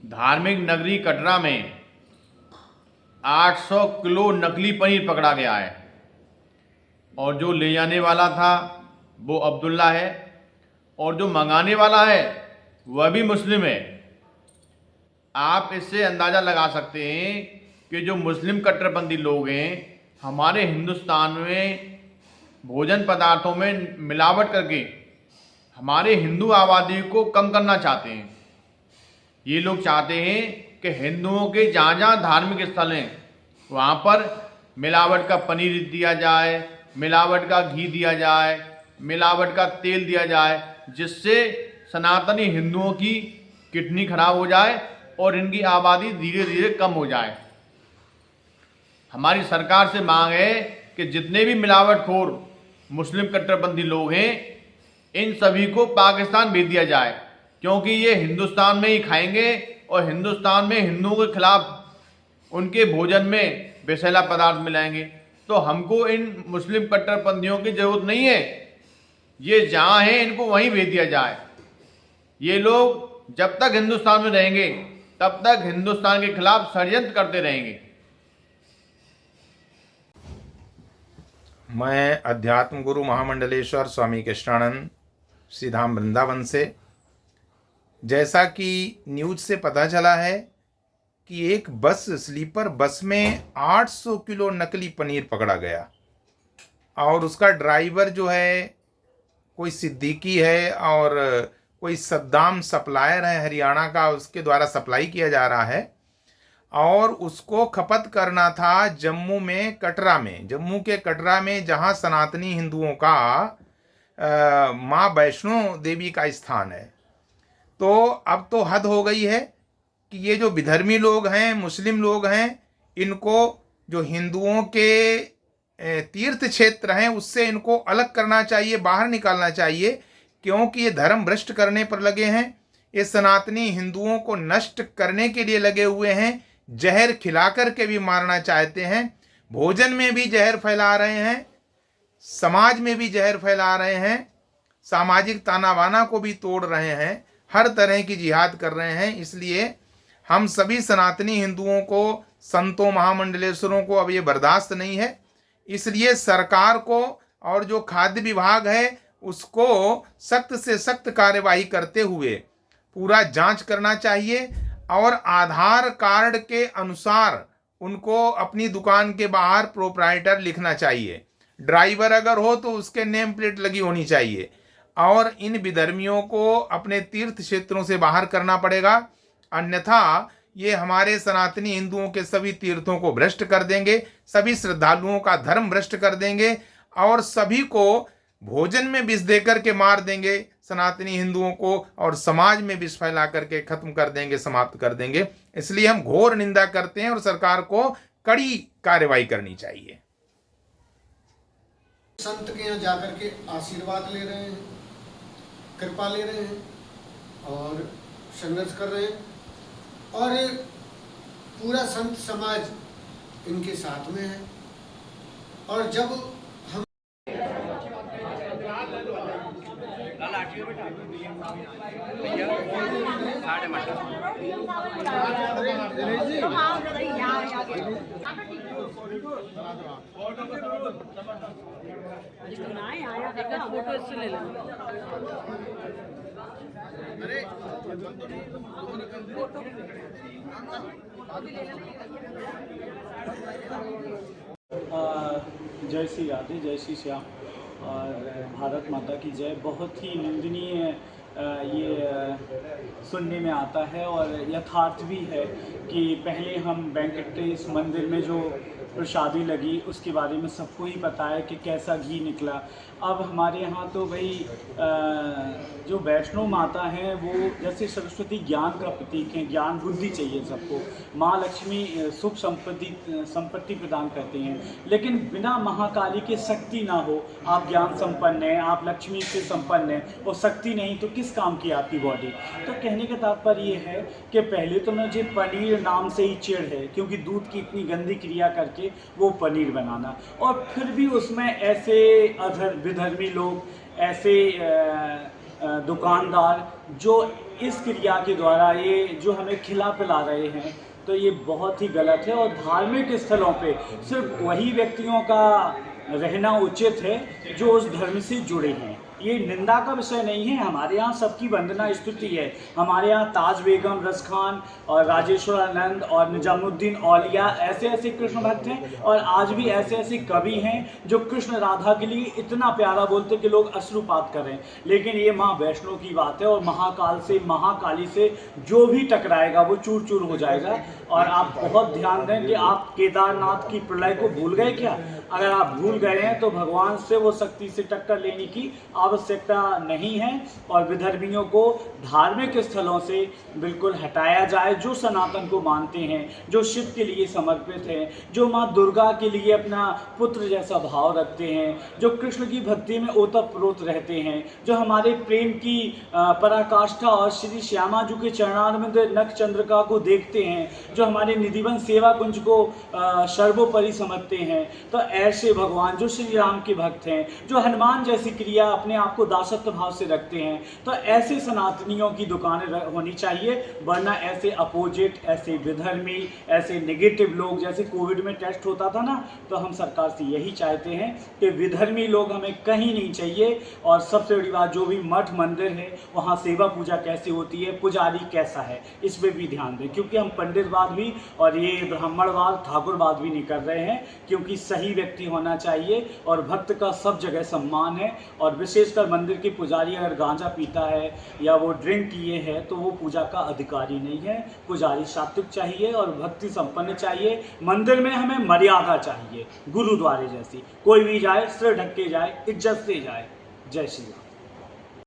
धार्मिक नगरी कटरा में 800 किलो नकली पनीर पकड़ा गया है और जो ले जाने वाला था वो अब्दुल्ला है और जो मंगाने वाला है वह भी मुस्लिम है। आप इससे अंदाज़ा लगा सकते हैं कि जो मुस्लिम कट्टरपंथी लोग हैं हमारे हिंदुस्तान में भोजन पदार्थों में मिलावट करके हमारे हिंदू आबादी को कम करना चाहते हैं। ये लोग चाहते हैं कि हिंदुओं के जहाँ जहाँ धार्मिक स्थल हैं वहाँ पर मिलावट का पनीर दिया जाए, मिलावट का घी दिया जाए, मिलावट का तेल दिया जाए, जिससे सनातनी हिंदुओं की किडनी खराब हो जाए और इनकी आबादी धीरे धीरे कम हो जाए। हमारी सरकार से मांग है कि जितने भी मिलावटखोर मुस्लिम कट्टरपंथी लोग हैं इन सभी को पाकिस्तान भेज दिया जाए, क्योंकि ये हिंदुस्तान में ही खाएंगे और हिंदुस्तान में हिंदुओं के खिलाफ उनके भोजन में विषैला पदार्थ मिलाएंगे। तो हमको इन मुस्लिम कट्टरपंथियों की ज़रूरत नहीं है, ये जहाँ हैं इनको वहीं भेज दिया जाए। ये लोग जब तक हिंदुस्तान में रहेंगे तब तक हिंदुस्तान के खिलाफ षड्यंत्र करते रहेंगे। मैं अध्यात्म गुरु महामंडलेश्वर स्वामी कृष्णानंद श्रीधाम वृंदावन से। जैसा कि न्यूज से पता चला है कि एक बस स्लीपर बस में 800 किलो नकली पनीर पकड़ा गया और उसका ड्राइवर जो है कोई सिद्दीकी है और कोई सद्दाम सप्लायर है हरियाणा का, उसके द्वारा सप्लाई किया जा रहा है और उसको खपत करना था जम्मू में, कटरा में, जम्मू के कटरा में, जहां सनातनी हिंदुओं का माँ वैष्णो देवी का स्थान है। तो अब तो हद हो गई है कि ये जो विधर्मी लोग हैं, मुस्लिम लोग हैं, इनको जो हिंदुओं के तीर्थ क्षेत्र हैं उससे इनको अलग करना चाहिए, बाहर निकालना चाहिए, क्योंकि ये धर्म भ्रष्ट करने पर लगे हैं। ये सनातनी हिंदुओं को नष्ट करने के लिए लगे हुए हैं, जहर खिला करके भी मारना चाहते हैं, भोजन में भी जहर फैला रहे हैं, समाज में भी जहर फैला रहे हैं, सामाजिक ताना बाना को भी तोड़ रहे हैं, हर तरह की जिहाद कर रहे हैं। इसलिए हम सभी सनातनी हिंदुओं को, संतों, महामंडलेश्वरों को अब ये बर्दाश्त नहीं है। इसलिए सरकार को और जो खाद्य विभाग है उसको सख्त से सख्त कार्यवाही करते हुए पूरा जांच करना चाहिए और आधार कार्ड के अनुसार उनको अपनी दुकान के बाहर प्रोप्राइटर लिखना चाहिए। ड्राइवर अगर हो तो उसके नेम प्लेट लगी होनी चाहिए और इन विधर्मियों को अपने तीर्थ क्षेत्रों से बाहर करना पड़ेगा, अन्यथा ये हमारे सनातनी हिंदुओं के सभी तीर्थों को भ्रष्ट कर देंगे, सभी श्रद्धालुओं का धर्म भ्रष्ट कर देंगे और सभी को भोजन में विष दे करके मार देंगे सनातनी हिंदुओं को और समाज में विष फैला करके खत्म कर देंगे, समाप्त कर देंगे। इसलिए हम घोर निंदा करते हैं और सरकार को कड़ी कार्रवाई करनी चाहिए। संत के यहाँ जाकर के आशीर्वाद ले रहे हैं, कृपा ले रहे हैं और संघर्ष कर रहे हैं और पूरा संत समाज इनके साथ में है। और जब हम जय श्री राधे, जय श्री श्याम और भारत माता की जय। बहुत ही निंदनीय ये सुनने में आता है और यथार्थ भी है कि पहले हम वेंकटेश मंदिर में जो प्रसादी लगी उसके बारे में सबको ही पता है कि कैसा घी निकला। अब हमारे यहाँ तो भाई जो वैष्णो माता हैं वो जैसे सरस्वती ज्ञान का प्रतीक है, ज्ञान बुद्धि चाहिए सबको। माँ लक्ष्मी सुख संपत्ति प्रदान करते हैं, लेकिन बिना महाकाली के शक्ति ना हो। आप ज्ञान संपन्न हैं, आप लक्ष्मी से संपन्न हैं और शक्ति नहीं तो किस काम की आपकी बॉडी। तो कहने का तात्पर्य ये है कि पहले तो मुझे पनीर नाम से ही चिढ़ है, क्योंकि दूध की इतनी गंदी क्रिया करके वो पनीर बनाना, और फिर भी उसमें ऐसे विधर्मी लोग, ऐसे दुकानदार जो इस क्रिया के द्वारा ये जो हमें खिला पिला रहे हैं, तो ये बहुत ही गलत है। और धार्मिक स्थलों पे सिर्फ वही व्यक्तियों का रहना उचित है जो उस धर्म से जुड़े हैं। ये निंदा का विषय नहीं है। हमारे यहाँ सबकी वंदना स्तुति है। हमारे यहाँ ताज बेगम, रस खान और राजेश्वर आनंद और निजामुद्दीन औलिया ऐसे ऐसे कृष्ण भक्त हैं, और आज भी ऐसे ऐसे कवि हैं जो कृष्ण राधा के लिए इतना प्यारा बोलते कि लोग अश्रुपात कर रहे हैं। लेकिन ये माँ वैष्णो की बात है, और महाकाल से, महाकाली से जो भी टकराएगा वो चूर चूर हो जाएगा। और आप बहुत ध्यान दें कि आप केदारनाथ की प्रलय को भूल गए क्या? अगर आप भूल गए हैं तो भगवान से वो शक्ति से टक्कर लेने की आवश्यकता नहीं है। और विधर्मियों को धार्मिक स्थलों से बिल्कुल हटाया जाए। जो सनातन को मानते हैं, जो शिव के लिए समर्पित हैं, जो माँ दुर्गा के लिए अपना पुत्र जैसा भाव रखते हैं, जो कृष्ण की भक्ति में ओतप्रोत रहते हैं, जो हमारे प्रेम की पराकाष्ठा और श्री श्यामा जी के चरणारविंद नख चंद्रिका को देखते हैं, जो हमारे निधिवन सेवा कुंज को सर्वोपरि समझते हैं, तो ऐसे भगवान जो श्री राम के भक्त हैं, जो हनुमान जैसी क्रिया अपने आप को दासत्व भाव से रखते हैं, तो ऐसे सनातनियों की दुकानें होनी चाहिए। वरना ऐसे अपोजिट, ऐसे विधर्मी, ऐसे नेगेटिव लोग, जैसे कोविड में टेस्ट होता था ना, तो हम सरकार से यही चाहते हैं कि विधर्मी लोग हमें कहीं नहीं चाहिए। और सबसे बड़ी बात, जो भी मठ मंदिर है वहाँ सेवा पूजा कैसी होती है, पुजारी कैसा है, इस पर भी ध्यान दें। क्योंकि हम पंडितवाद भी और ये ब्राह्मणवाद, ठाकुरवाद भी नहीं कर रहे हैं, क्योंकि सही व्यक्ति होना चाहिए और भक्त का सब जगह सम्मान है। और विशेषकर मंदिर के पुजारी अगर गांजा पीता है या वो ड्रिंक किए हैं तो वो पूजा का अधिकारी नहीं है। पुजारी सात्विक चाहिए और भक्ति संपन्न चाहिए। मंदिर में हमें मर्यादा चाहिए, गुरुद्वारे जैसी। कोई भी जाए सिर ढक के जाए, इज्जत से जाए। जय श्री राम।